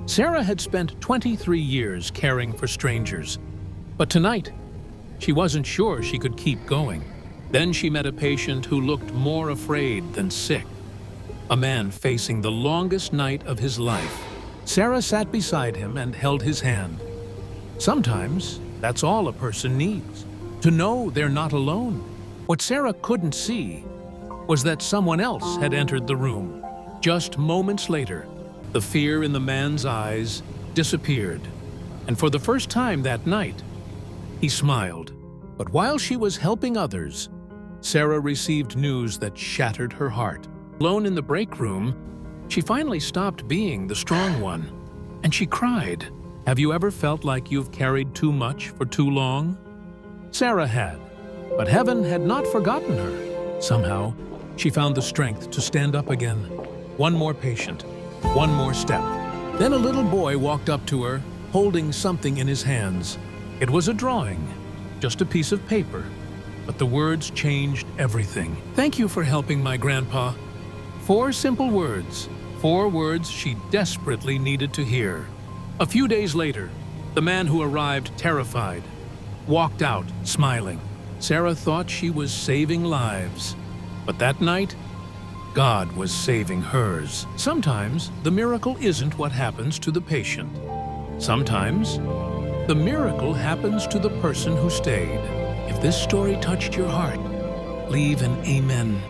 Sarah had spent 23 years caring for strangers, but tonight, she wasn't sure she could keep going. Then she met a patient who looked more afraid than sick, a man facing the longest night of his life. Sarah sat beside him and held his hand. Sometimes, that's all a person needs, to know they're not alone. What Sarah couldn't see was that someone else had entered the room. Just moments later, the fear in the man's eyes disappeared, and for the first time that night, he smiled. But while she was helping others, Sarah received news that shattered her heart. Alone in the break room, she finally stopped being the strong one, and she cried. Have you ever felt like you've carried too much for too long? Sarah had, but heaven had not forgotten her. Somehow, she found the strength to stand up again. One more patient, one more step. Then a little boy walked up to her, holding something in his hands. It was a drawing, just a piece of paper, but the words changed everything. Thank you for helping my grandpa. 4 simple words, 4 words she desperately needed to hear. A few days later, the man who arrived terrified walked out smiling. Sarah thought she was saving lives, but that night, God was saving hers. Sometimes, the miracle isn't what happens to the patient. Sometimes, the miracle happens to the person who stayed. If this story touched your heart, leave an amen.